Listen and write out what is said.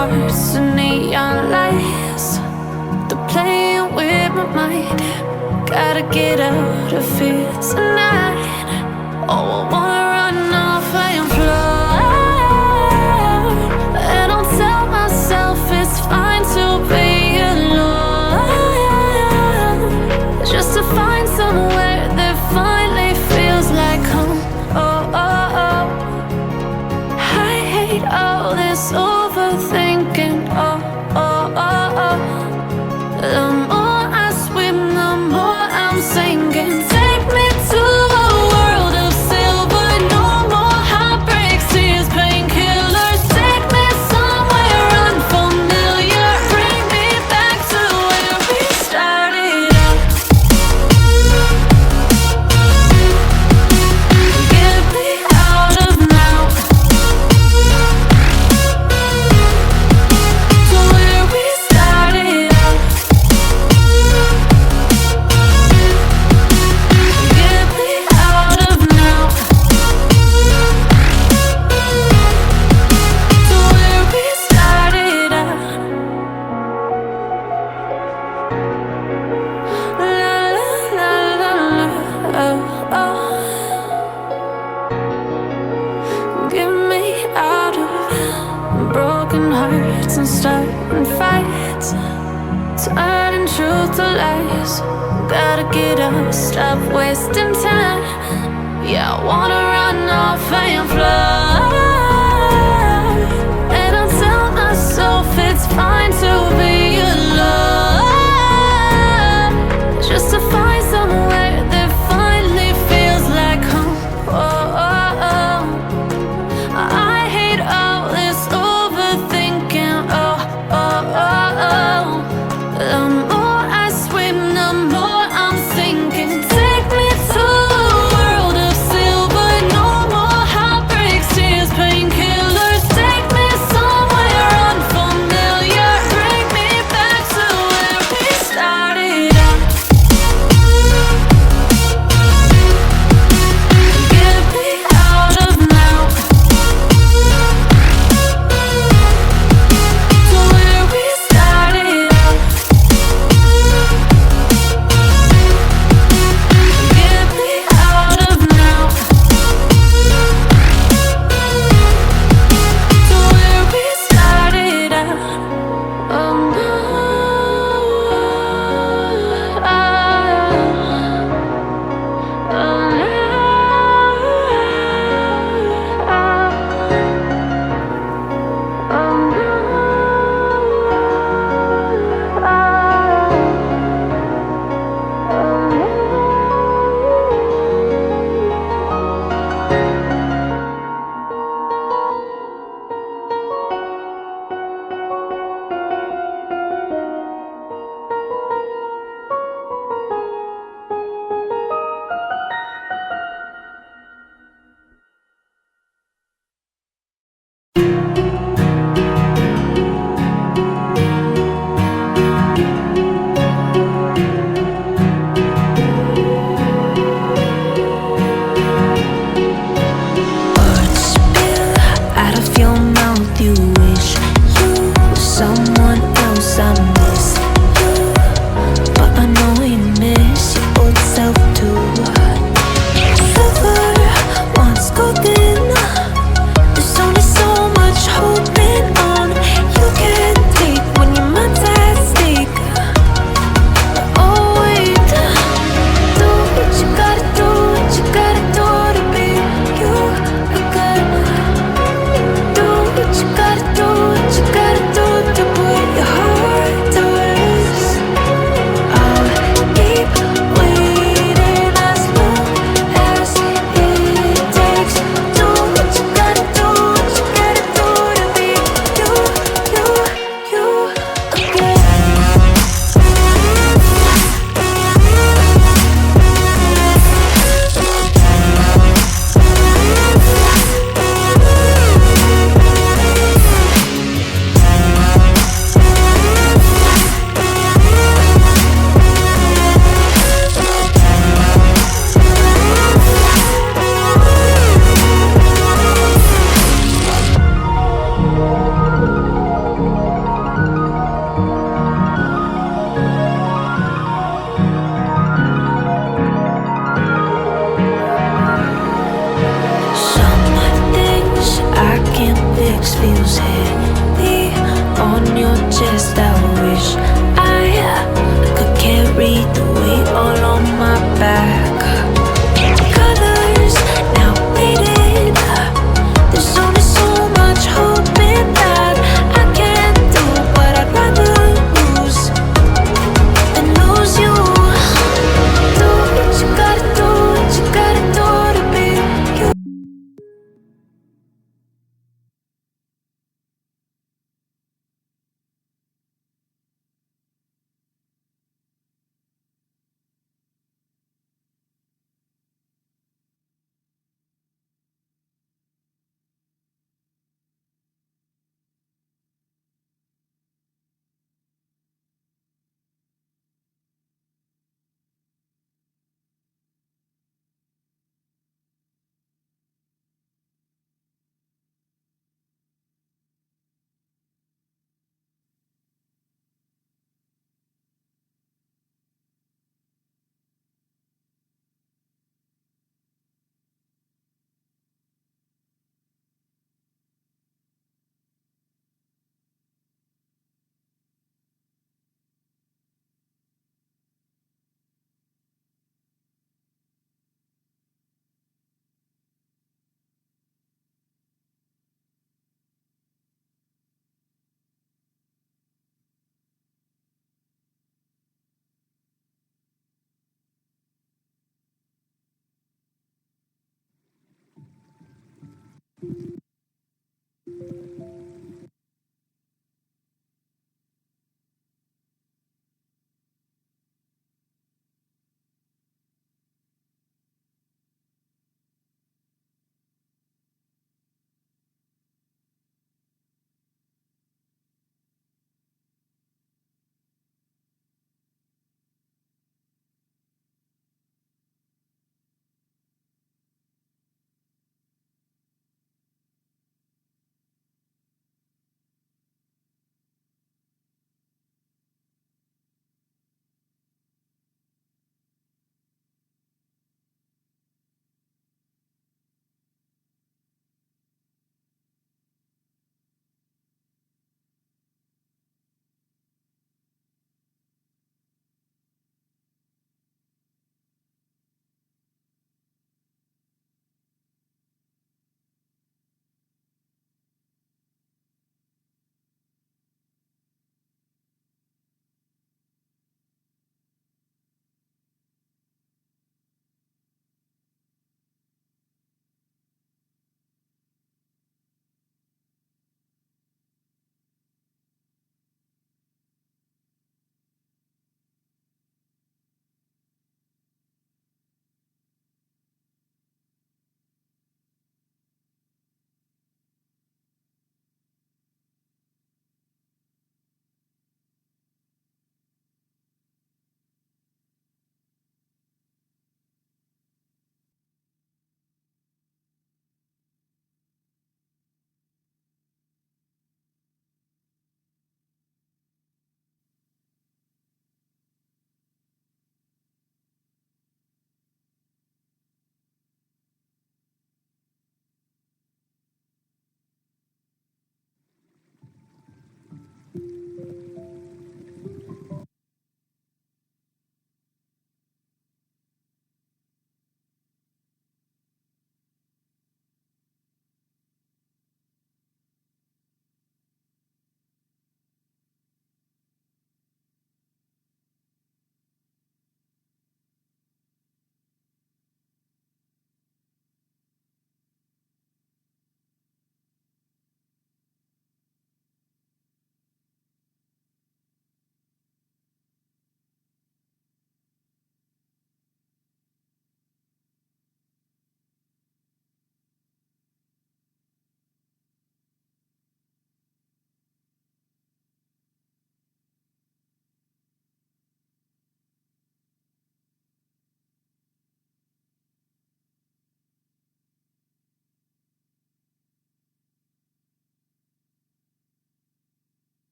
hearts and neon lights. They're playing with my mind. Gotta get out of here tonight. Oh, I wanna run off and fly. And I'll tell myself it's fine to be alone, just to find somewhere that finally feels like home. Oh, oh, oh. I hate all this overthinking. Oh, oh, oh, oh. The more I swim, the more I'm sinking. Take me to a world of silver. No more heartbreaks, tears, painkillers. Take me somewhere unfamiliar. Bring me back to where we started out. Get me out of now, to where we started out. Get me out of now, to where we started out. La la la la la, oh, oh. Get me out of broken hearts and starting fights, turning truth to lies. Gotta get up, stop wasting time. Yeah, I wanna run off and fly.